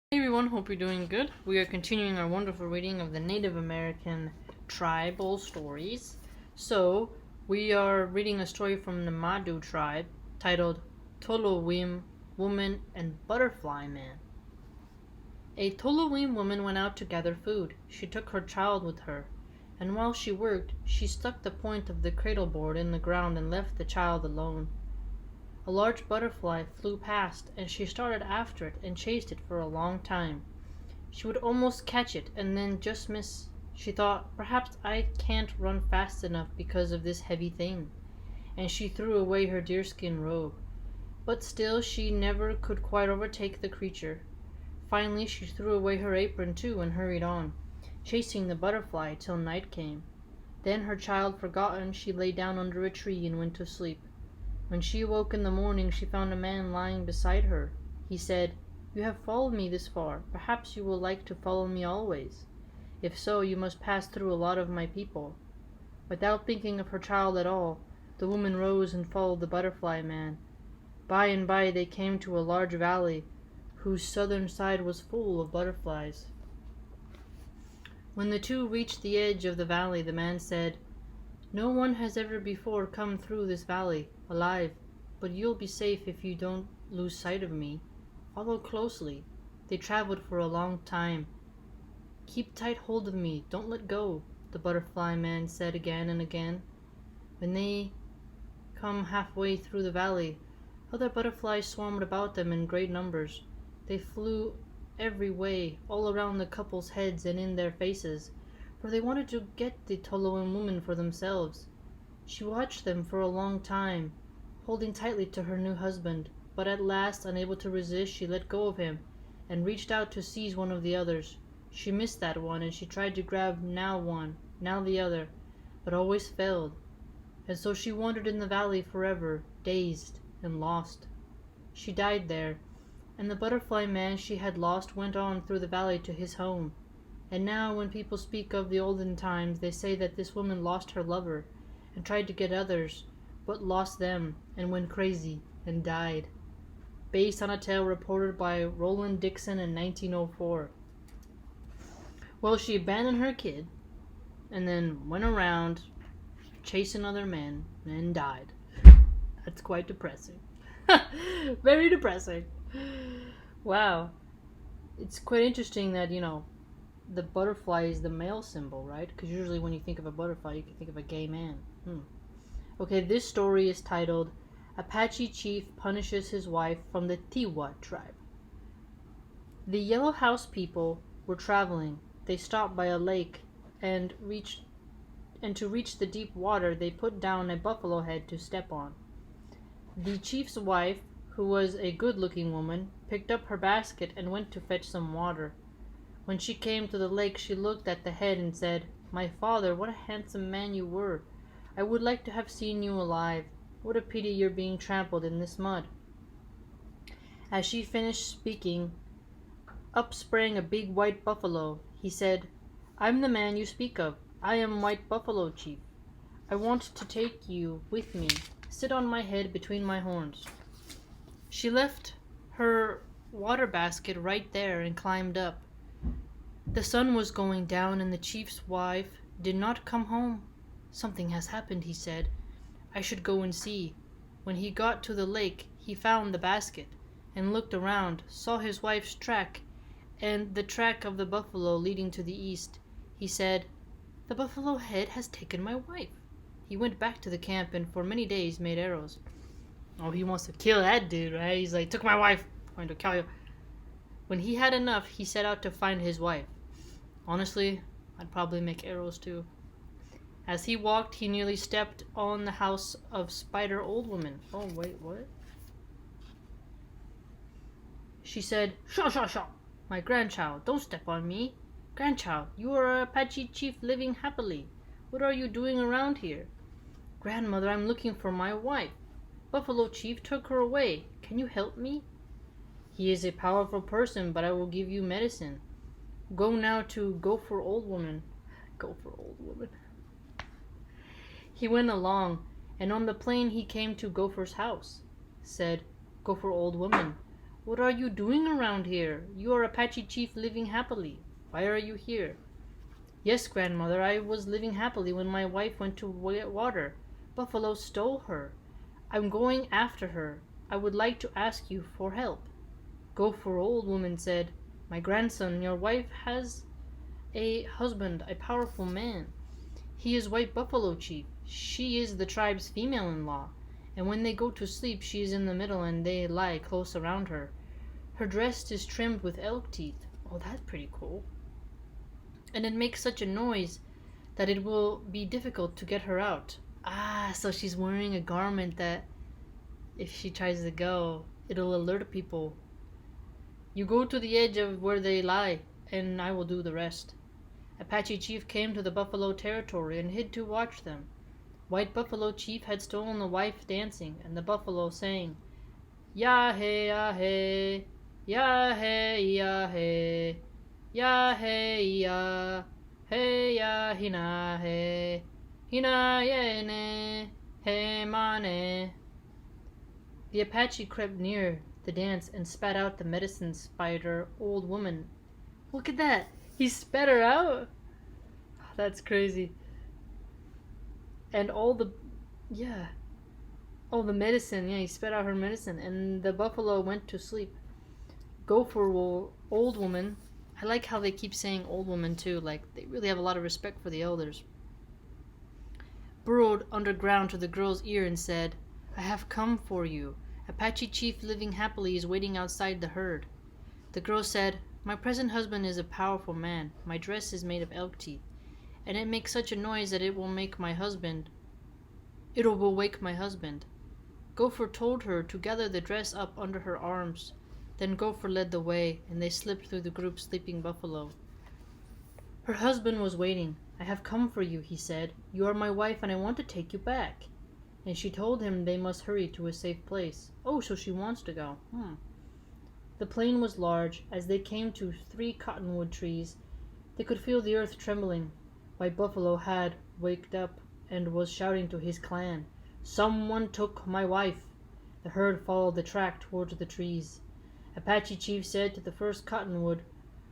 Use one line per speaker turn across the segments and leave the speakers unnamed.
Hey everyone, hope you're doing good. We are continuing our wonderful reading of the Native American tribal stories. So, we are reading a story from the Madu tribe titled Tolowim, Woman and Butterfly Man. A Tolowim woman went out to gather food. She took her child with her, and while she worked, she stuck the point of the cradle board in the ground and left the child alone. A large butterfly flew past, and she started after it and chased it for a long time. She would almost catch it and then just miss. She thought, perhaps I can't run fast enough because of this heavy thing, and she threw away her deerskin robe. But still she never could quite overtake the creature. Finally she threw away her apron too and hurried on, chasing the butterfly till night came. Then, her child forgotten, she lay down under a tree and went to sleep. When she awoke in the morning she found a man lying beside her. He said, "You have followed me this far. Perhaps you will like to follow me always. If so, you must pass through a lot of my people." Without thinking of her child at all, the woman rose and followed the butterfly man. By and by they came to a large valley, whose southern side was full of butterflies. When the two reached the edge of the valley, the man said, "No one has ever before come through this valley alive, but you'll be safe if you don't lose sight of me. Follow closely." They traveled for a long time. "Keep tight hold of me, don't let go," the butterfly man said again and again. When they come halfway through the valley, other butterflies swarmed about them in great numbers. They flew every way, all around the couple's heads and in their faces, for they wanted to get the Tolowin woman for themselves. She watched them for a long time, holding tightly to her new husband, but at last, unable to resist, she let go of him and reached out to seize one of the others. She missed that one, and she tried to grab now one, now the other, but always failed. And so she wandered in the valley forever, dazed and lost. She died there, and the butterfly man she had lost went on through the valley to his home. And now when people speak of the olden times, they say that this woman lost her lover and tried to get others, but lost them and went crazy and died. Based on a tale reported by Roland Dixon in 1904. Well, she abandoned her kid and then went around chasing other men and died. That's quite depressing. Very depressing. Wow. It's quite interesting that, the butterfly is the male symbol, right? Because usually when you think of a butterfly, you can think of a gay man. Okay, this story is titled Apache Chief Punishes His Wife from the Tiwa Tribe. The Yellow House people were traveling. They stopped by a lake and to reach the deep water they put down a buffalo head to step on. The chief's wife, who was a good-looking woman, picked up her basket and went to fetch some water. When she came to the lake she looked at the head and said, "My father, what a handsome man you were. I would like to have seen you alive. What a pity you're being trampled in this mud." As she finished speaking, up sprang a big white buffalo. He said, "I'm the man you speak of. I am White Buffalo Chief. I want to take you with me. Sit on my head between my horns." She left her water basket right there and climbed up. The sun was going down and the chief's wife did not come home. "Something has happened," he said. "I should go and see." When he got to the lake he found the basket and looked around, saw his wife's track and the track of the buffalo leading to the east. He said, "The buffalo head has taken my wife." He went back to the camp and for many days made arrows. Oh, he wants to kill that dude, right? He's like, "Took my wife, I'm going to kill you." When he had enough, he set out to find his wife. Honestly, I'd probably make arrows too. As he walked, he nearly stepped on the house of Spider Old Woman. Oh, wait, what? She said, "Shaw, shaw, shaw, my grandchild, don't step on me. Grandchild, you are a Apache chief living happily. What are you doing around here?" "Grandmother, I'm looking for my wife. Buffalo Chief took her away. Can you help me?" "He is a powerful person, but I will give you medicine. Go now to Gopher Old Woman." Gopher Old Woman. He went along, and on the plain he came to Gopher's house. Said Gopher Old Woman, What are you doing around here? You are Apache Chief living happily. Why are you here? Yes, grandmother, I was living happily when my wife went to get water. Buffalo stole her. I'm going after her. I would like to ask you for help. Gopher Old Woman said, My grandson, your wife has a husband, a powerful man. He is White Buffalo Chief. She is the tribe's female-in-law, and when they go to sleep she is in the middle and they lie close around her. Her dress is trimmed with elk teeth. Oh, that's pretty cool. And it makes such a noise that it will be difficult to get her out. Ah, so she's wearing a garment that if she tries to go, it'll alert people. You go to the edge of where they lie, and I will do the rest. Apache Chief came to the buffalo territory and hid to watch them. White Buffalo Chief had stolen the wife dancing, and the buffalo sang, Ya-hey, ya-hey, ya-hey, ya-hey, ya-hey, ya, hey, ya, hina, hey, hina, yene, hey, mane. The Apache crept near the dance and spat out the medicine spider old woman. Look at that! He spat her out? Oh, that's crazy. And all the... yeah. Oh, the medicine. Yeah, he spat out her medicine. And the buffalo went to sleep. Gopher Old Woman. I like how they keep saying old woman too. Like, they really have a lot of respect for the elders. Burrowed underground to the girl's ear and said, I have come for you. Apache Chief living happily is waiting outside the herd. The girl said, My present husband is a powerful man. My dress is made of elk teeth, and it makes such a noise that it will wake my husband. Gopher told her to gather the dress up under her arms. Then Gopher led the way, and they slipped through the group's sleeping buffalo. Her husband was waiting. I have come for you, he said. You are my wife, and I want to take you back. And she told him they must hurry to a safe place. Oh, so she wants to go. The plain was large. As they came to 3 cottonwood trees, they could feel the earth trembling. White Buffalo had waked up and was shouting to his clan, Someone took my wife. The herd followed the track towards the trees. Apache Chief said to the first cottonwood,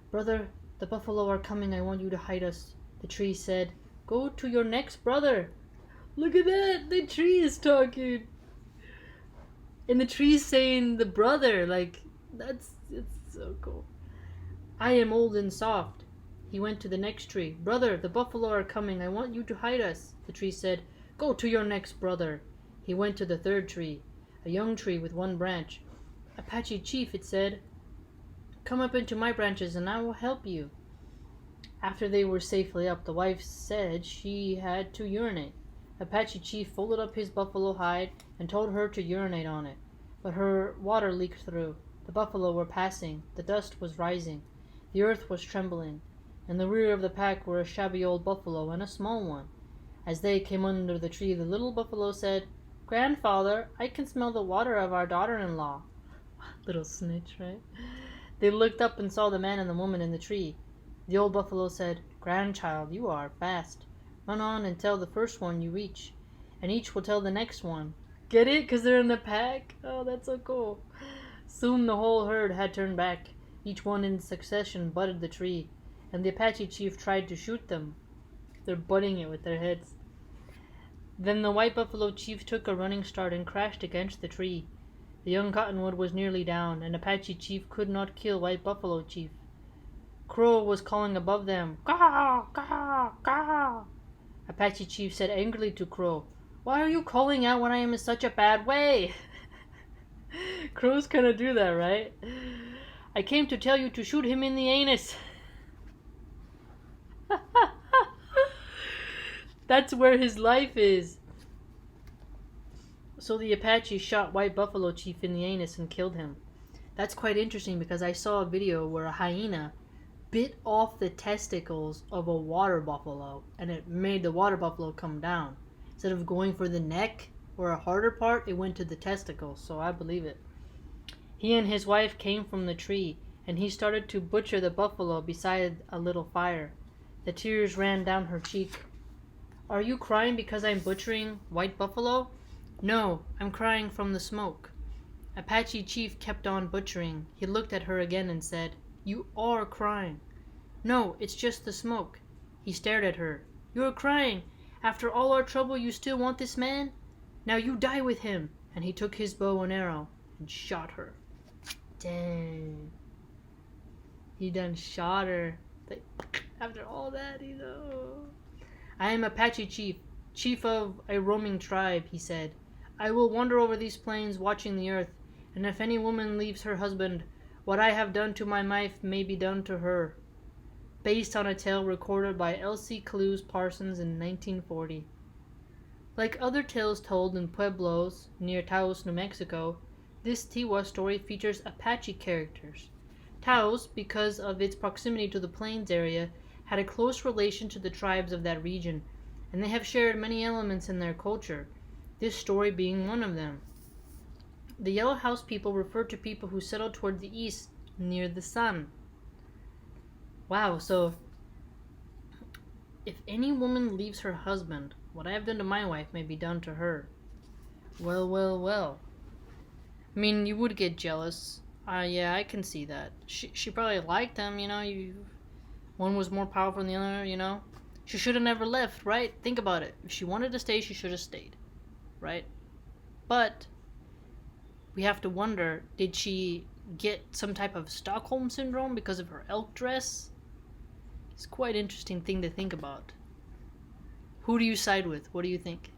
Brother, the buffalo are coming. I want you to hide us. The tree said, Go to your next brother. Look at that. The tree is talking. And the tree's saying the brother. Like, it's so cool. I am old and soft. He went to the next tree. Brother, the buffalo are coming. I want you to hide us. The tree said, Go to your next brother. He went to the third tree, a young tree with 1 branch. Apache Chief, it said, Come up into my branches and I will help you. After they were safely up, the wife said she had to urinate. Apache Chief folded up his buffalo hide and told her to urinate on it, but her water leaked through. The buffalo were passing. The dust was rising. The earth was trembling. In the rear of the pack were a shabby old buffalo and a small one. As they came under the tree, the little buffalo said, Grandfather, I can smell the water of our daughter-in-law. Little snitch, right? They looked up and saw the man and the woman in the tree. The old buffalo said, Grandchild, you are fast. Run on and tell the first one you reach, and each will tell the next one. Get it? Because they're in the pack? Oh, that's so cool. Soon the whole herd had turned back. Each one in succession butted the tree, and the Apache Chief tried to shoot them. They're butting it with their heads. Then the White Buffalo Chief took a running start and crashed against the tree. The young cottonwood was nearly down, and Apache Chief could not kill White Buffalo Chief. Crow was calling above them, Caw, caw, caw. Apache Chief said angrily to Crow, Why are you calling out when I am in such a bad way? Crows kind of do that, right? I came to tell you to shoot him in the anus. That's where his life is. So the Apache shot White Buffalo Chief in the anus and killed him. That's quite interesting because I saw a video where a hyena bit off the testicles of a water buffalo and it made the water buffalo come down. Instead of going for the neck or a harder part, it went to the testicles, so I believe it. He and his wife came from the tree and he started to butcher the buffalo beside a little fire. The tears ran down her cheek. Are you crying because I'm butchering White Buffalo? No, I'm crying from the smoke. Apache Chief kept on butchering. He looked at her again and said, "You are crying." "No, it's just the smoke." He stared at her. "You're crying! After all our trouble you still want this man? Now you die with him!" And he took his bow and arrow and shot her. Dang. He done shot her. Like, after all that, "I am Apache Chief, chief of a roaming tribe," he said. "I will wander over these plains watching the earth, and if any woman leaves her husband, what I have done to my wife may be done to her." Based on a tale recorded by Elsie Clews Parsons in 1940. Like other tales told in pueblos near Taos, New Mexico, this Tiwa story features Apache characters. Taos, because of its proximity to the plains area, had a close relation to the tribes of that region, and they have shared many elements in their culture, this story being one of them. The Yellow House people refer to people who settle toward the east near the sun. Wow, so if any woman leaves her husband, what I have done to my wife may be done to her. Well, well, well. I mean, you would get jealous. Yeah, I can see that. She probably liked him, one was more powerful than the other. She should have never left, right? Think about it. If she wanted to stay, she should have stayed, right? But we have to wonder, did she get some type of Stockholm syndrome because of her elk dress? It's quite an interesting thing to think about. Who do you side with? What do you think?